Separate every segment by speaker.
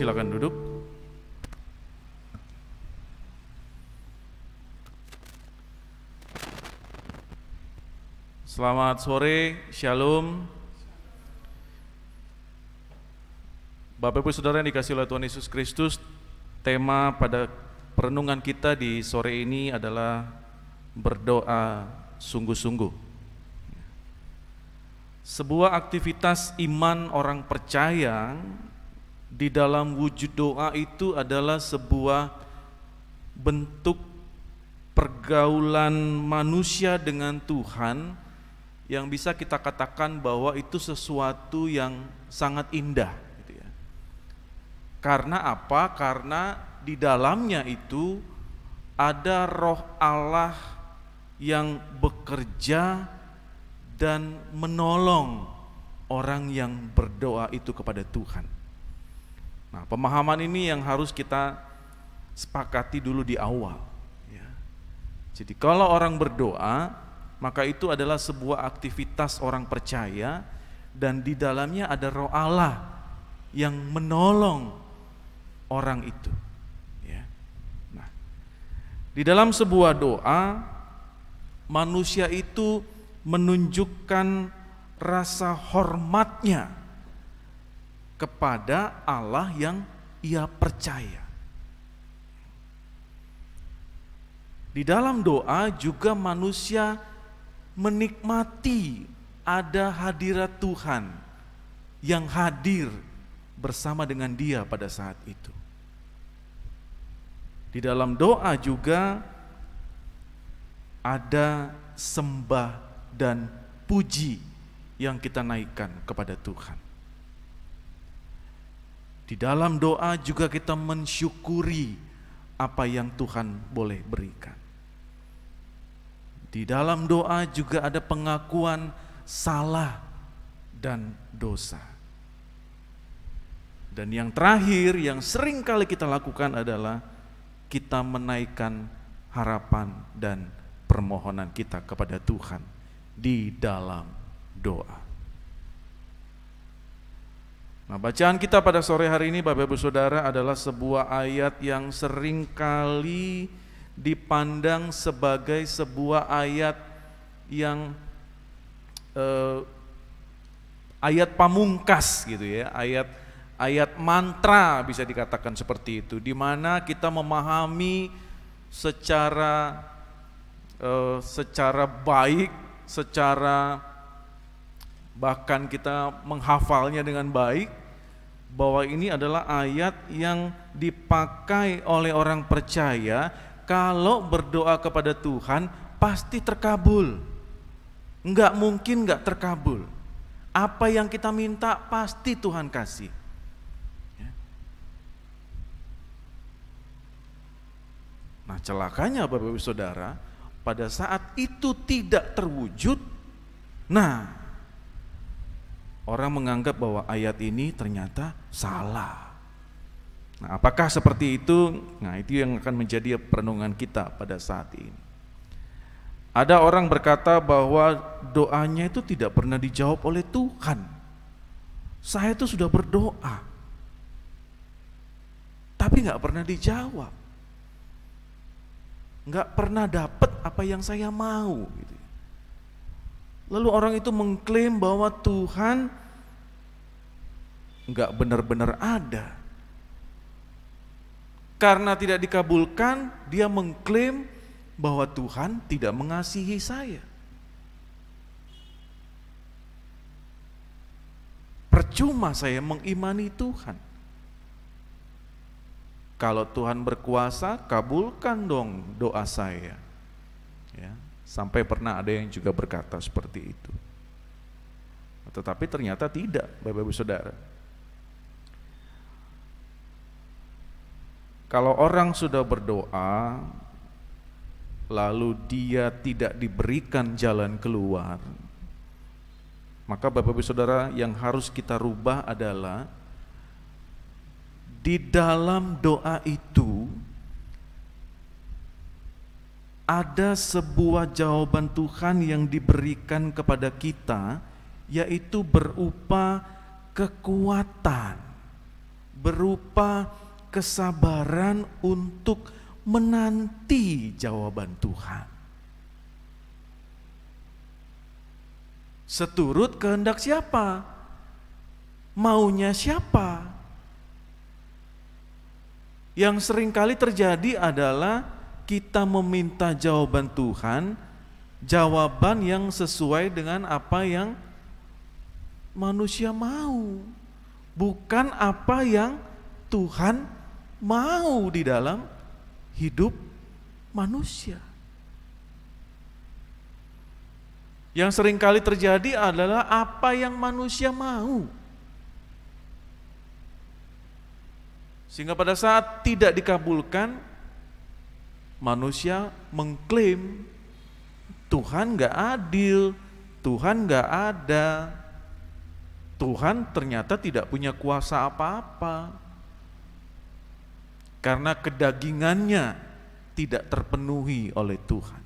Speaker 1: Silakan duduk. Selamat sore, Shalom. Bapak Ibu Saudara yang dikasihi oleh Tuhan Yesus Kristus, tema pada perenungan kita di sore ini adalah berdoa sungguh-sungguh. Sebuah aktivitas iman orang percaya di dalam wujud doa itu adalah sebuah bentuk pergaulan manusia dengan Tuhan yang bisa kita katakan bahwa itu sesuatu yang sangat indah gitu ya. Karena apa? Karena di dalamnya itu ada Roh Allah yang bekerja dan menolong orang yang berdoa itu kepada Tuhan. Nah, pemahaman ini yang harus kita sepakati dulu di awal ya. Jadi kalau orang berdoa, maka itu adalah sebuah aktivitas orang percaya dan di dalamnya ada Roh Allah yang menolong orang itu ya. Nah, di dalam sebuah doa manusia itu menunjukkan rasa hormatnya kepada Allah yang ia percaya. Di dalam doa juga manusia menikmati ada hadirat Tuhan yang hadir bersama dengan dia pada saat itu. Di dalam doa juga ada sembah dan puji yang kita naikkan kepada Tuhan. Di dalam doa juga kita mensyukuri apa yang Tuhan boleh berikan. Di dalam doa juga ada pengakuan salah dan dosa. Dan yang terakhir yang sering kali kita lakukan adalah kita menaikkan harapan dan permohonan kita kepada Tuhan di dalam doa. Nah, bacaan kita pada sore hari ini Bapak Ibu Saudara adalah sebuah ayat yang sering kali dipandang sebagai sebuah ayat yang ayat pamungkas gitu ya, ayat mantra bisa dikatakan seperti itu, di mana kita memahami secara baik, bahkan kita menghafalnya dengan baik, bahwa ini adalah ayat yang dipakai oleh orang percaya kalau berdoa kepada Tuhan pasti terkabul. Enggak mungkin enggak terkabul. Apa yang kita minta pasti Tuhan kasih. Nah, celakanya Bapak Ibu Saudara, pada saat itu tidak terwujud, nah orang menganggap bahwa ayat ini ternyata salah. Nah, apakah seperti itu? Nah, itu yang akan menjadi perenungan kita pada saat ini. Ada orang berkata bahwa doanya itu tidak pernah dijawab oleh Tuhan. Saya itu sudah berdoa, tapi nggak pernah dijawab. Nggak pernah dapat apa yang saya mau gitu. Lalu orang itu mengklaim bahwa Tuhan nggak benar-benar ada. Karena tidak dikabulkan, dia mengklaim bahwa Tuhan tidak mengasihi saya. Percuma saya mengimani Tuhan. Kalau Tuhan berkuasa, kabulkan dong doa saya. Ya. Sampai pernah ada yang juga berkata seperti itu. Tetapi ternyata tidak, Bapak Ibu Saudara. Kalau orang sudah berdoa, lalu dia tidak diberikan jalan keluar, maka Bapak Ibu Saudara yang harus kita rubah adalah di dalam doa itu ada sebuah jawaban Tuhan yang diberikan kepada kita, yaitu berupa kekuatan berupa kesabaran untuk menanti jawaban Tuhan. Seturut kehendak siapa? Maunya siapa? Yang seringkali terjadi adalah kita meminta jawaban Tuhan, jawaban yang sesuai dengan apa yang manusia mau, bukan apa yang Tuhan mau di dalam hidup manusia. Yang seringkali terjadi adalah apa yang manusia mau. Sehingga pada saat tidak dikabulkan, manusia mengklaim Tuhan gak adil, Tuhan gak ada, Tuhan ternyata tidak punya kuasa apa-apa. Karena kedagingannya tidak terpenuhi oleh Tuhan.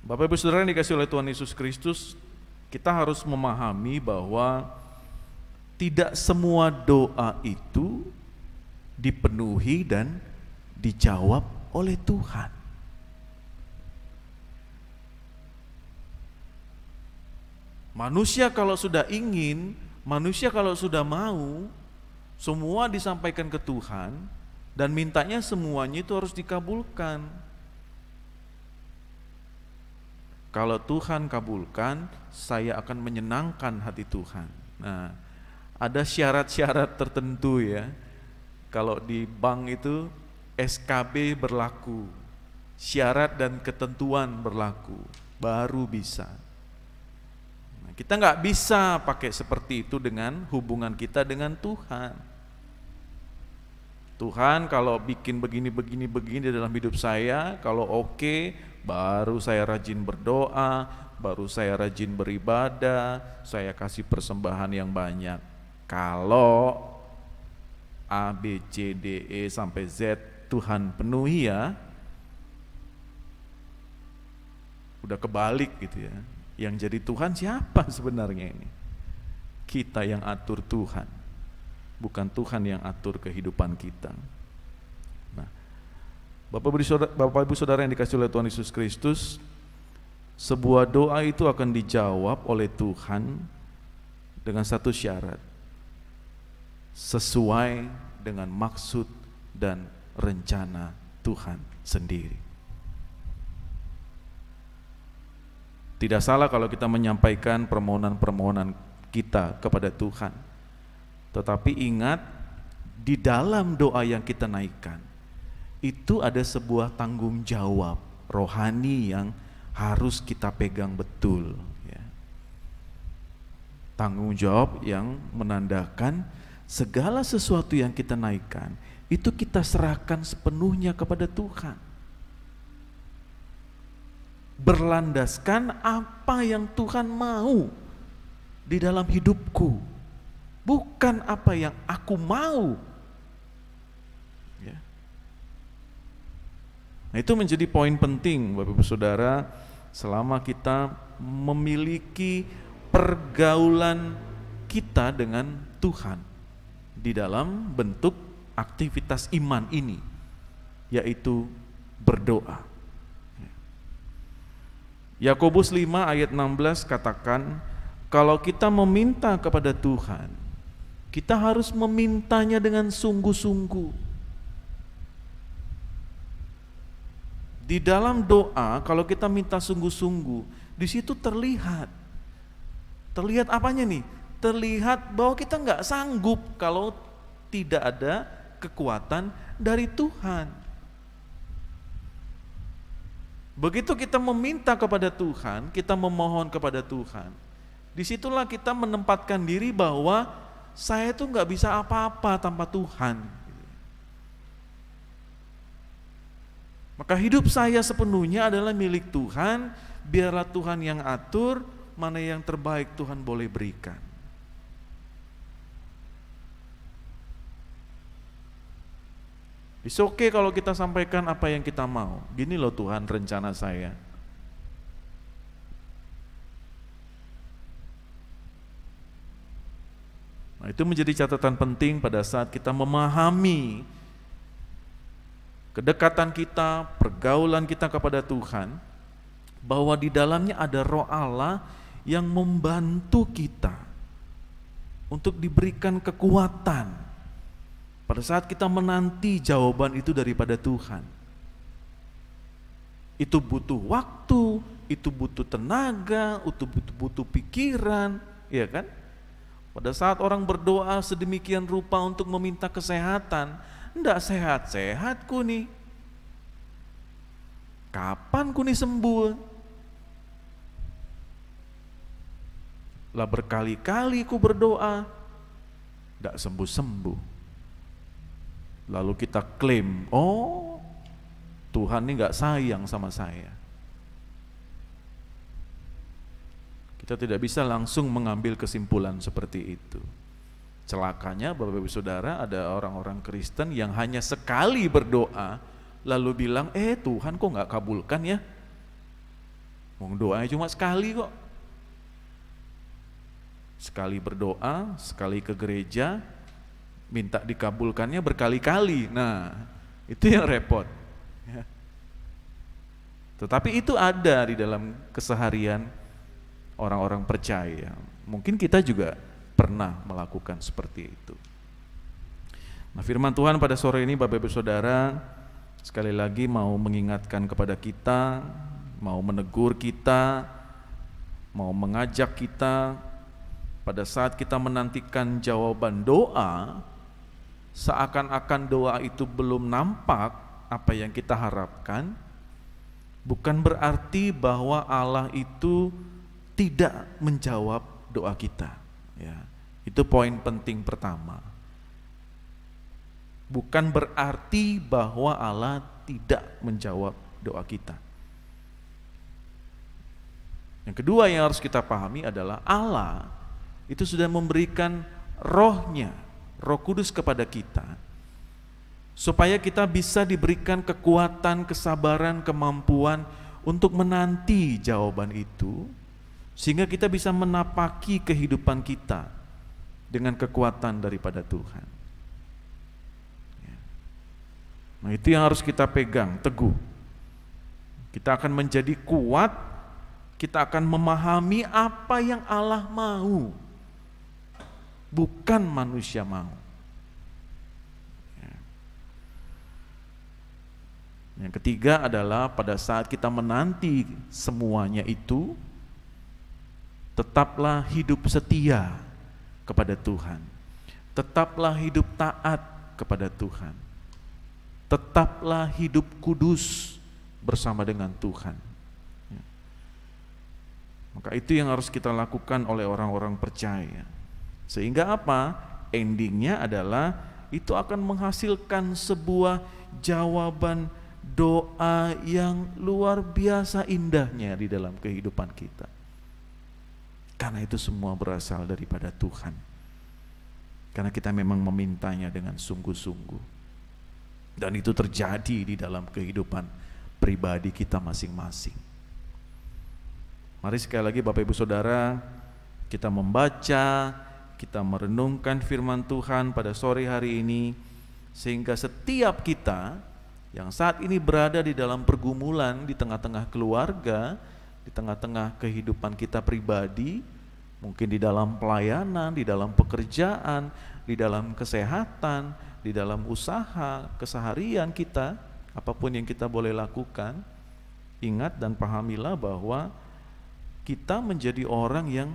Speaker 1: Bapak Ibu Saudara yang dikasihi oleh Tuhan Yesus Kristus, kita harus memahami bahwa tidak semua doa itu dipenuhi dan dijawab oleh Tuhan. Manusia kalau sudah ingin, manusia kalau sudah mau, semua disampaikan ke Tuhan dan mintanya semuanya itu harus dikabulkan. Kalau Tuhan kabulkan, saya akan menyenangkan hati Tuhan. Nah, ada syarat-syarat tertentu ya. Kalau di bank itu SKB berlaku, syarat dan ketentuan berlaku, baru bisa. Nah, kita nggak bisa pakai seperti itu dengan hubungan kita dengan Tuhan. Tuhan kalau bikin begini dalam hidup saya, kalau oke, baru saya rajin berdoa, baru saya rajin beribadah, saya kasih persembahan yang banyak. Kalau A, B, C, D, E sampai Z Tuhan penuhi ya, udah kebalik gitu ya. Yang jadi Tuhan siapa sebenarnya ini? Kita yang atur Tuhan, bukan Tuhan yang atur kehidupan kita. Nah, Bapak Ibu Saudara yang dikasihi oleh Tuhan Yesus Kristus, sebuah doa itu akan dijawab oleh Tuhan dengan satu syarat, sesuai dengan maksud dan rencana Tuhan sendiri. Tidak salah kalau kita menyampaikan permohonan-permohonan kita kepada Tuhan. Tetapi ingat, di dalam doa yang kita naikkan, itu ada sebuah tanggung jawab rohani yang harus kita pegang betul. Ya. Tanggung jawab yang menandakan segala sesuatu yang kita naikkan, itu kita serahkan sepenuhnya kepada Tuhan. Berlandaskan apa yang Tuhan mau di dalam hidupku, bukan apa yang aku mau. Ya. Nah, itu menjadi poin penting Bapak Ibu Saudara selama kita memiliki pergaulan kita dengan Tuhan di dalam bentuk aktivitas iman ini, yaitu berdoa. Yakobus 5 ayat 16 katakan, kalau kita meminta kepada Tuhan, kita harus memintanya dengan sungguh-sungguh. Di dalam doa, kalau kita minta sungguh-sungguh, di situ terlihat apanya nih? Terlihat bahwa kita nggak sanggup kalau tidak ada kekuatan dari Tuhan. Begitu kita meminta kepada Tuhan, kita memohon kepada Tuhan, disitulah kita menempatkan diri bahwa saya itu nggak bisa apa-apa tanpa Tuhan. Maka hidup saya sepenuhnya adalah milik Tuhan, biarlah Tuhan yang atur mana yang terbaik Tuhan boleh berikan. It's okay kalau kita sampaikan apa yang kita mau. Gini loh Tuhan rencana saya. Nah, itu menjadi catatan penting pada saat kita memahami kedekatan kita, pergaulan kita kepada Tuhan, bahwa di dalamnya ada Roh Allah yang membantu kita untuk diberikan kekuatan pada saat kita menanti jawaban itu daripada Tuhan. Itu butuh waktu, itu butuh tenaga, itu butuh pikiran, ya kan? Pada saat orang berdoa sedemikian rupa untuk meminta kesehatan, enggak sehat-sehat ku nih. Kapan ku nih sembuh? Lah berkali-kali ku berdoa, enggak sembuh-sembuh. Lalu kita klaim, oh Tuhan ini enggak sayang sama saya. Kita tidak bisa langsung mengambil kesimpulan seperti itu. Celakanya Bapak Ibu Saudara, ada orang-orang Kristen yang hanya sekali berdoa lalu bilang, Tuhan kok nggak kabulkan ya? Mau doanya cuma sekali kok. Sekali berdoa, sekali ke gereja, minta dikabulkannya berkali-kali. Nah, itu yang repot. Ya. Tetapi itu ada di dalam keseharian orang-orang percaya. Mungkin kita juga pernah melakukan seperti itu. Nah, firman Tuhan pada sore ini Bapak Ibu Saudara sekali lagi mau mengingatkan kepada kita, mau menegur kita, mau mengajak kita pada saat kita menantikan jawaban doa, seakan-akan doa itu belum nampak apa yang kita harapkan, bukan berarti bahwa Allah itu tidak menjawab doa kita. Ya, itu poin penting pertama. Bukan berarti bahwa Allah tidak menjawab doa kita. Yang kedua yang harus kita pahami adalah Allah itu sudah memberikan rohnya, Roh Kudus kepada kita, supaya kita bisa diberikan kekuatan, kesabaran, kemampuan untuk menanti jawaban itu, sehingga kita bisa menapaki kehidupan kita dengan kekuatan daripada Tuhan. Nah, itu yang harus kita pegang teguh. Kita akan menjadi kuat, kita akan memahami apa yang Allah mau, bukan manusia mau. Yang ketiga adalah pada saat kita menanti semuanya itu, tetaplah hidup setia kepada Tuhan. Tetaplah hidup taat kepada Tuhan. Tetaplah hidup kudus bersama dengan Tuhan. Maka itu yang harus kita lakukan oleh orang-orang percaya. Sehingga apa? Endingnya adalah itu akan menghasilkan sebuah jawaban doa yang luar biasa indahnya di dalam kehidupan kita. Karena itu semua berasal daripada Tuhan. Karena kita memang memintanya dengan sungguh-sungguh. Dan itu terjadi di dalam kehidupan pribadi kita masing-masing. Mari sekali lagi Bapak Ibu Saudara, kita membaca, kita merenungkan firman Tuhan pada sore hari ini, sehingga setiap kita yang saat ini berada di dalam pergumulan, di tengah-tengah keluarga, di tengah-tengah kehidupan kita pribadi, mungkin di dalam pelayanan, di dalam pekerjaan, di dalam kesehatan, di dalam usaha, keseharian kita, apapun yang kita boleh lakukan, ingat dan pahamilah bahwa kita menjadi orang yang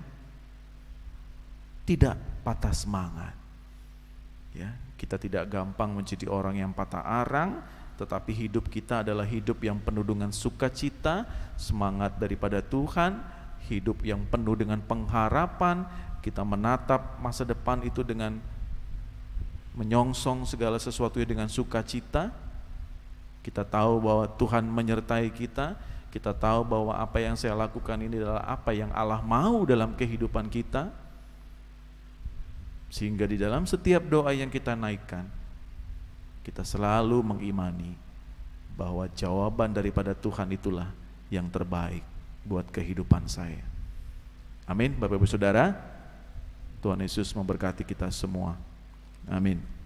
Speaker 1: tidak patah semangat. Ya, kita tidak gampang menjadi orang yang patah arang, tetapi hidup kita adalah hidup yang penuh dengan sukacita, semangat daripada Tuhan, hidup yang penuh dengan pengharapan. Kita menatap masa depan itu dengan menyongsong segala sesuatunya dengan sukacita. Kita tahu bahwa Tuhan menyertai kita. Kita tahu bahwa apa yang saya lakukan ini adalah apa yang Allah mau dalam kehidupan kita. Sehingga di dalam setiap doa yang kita naikkan, kita selalu mengimani bahwa jawaban daripada Tuhan itulah yang terbaik buat kehidupan saya. Amin, Bapak Ibu Saudara. Tuhan Yesus memberkati kita semua. Amin.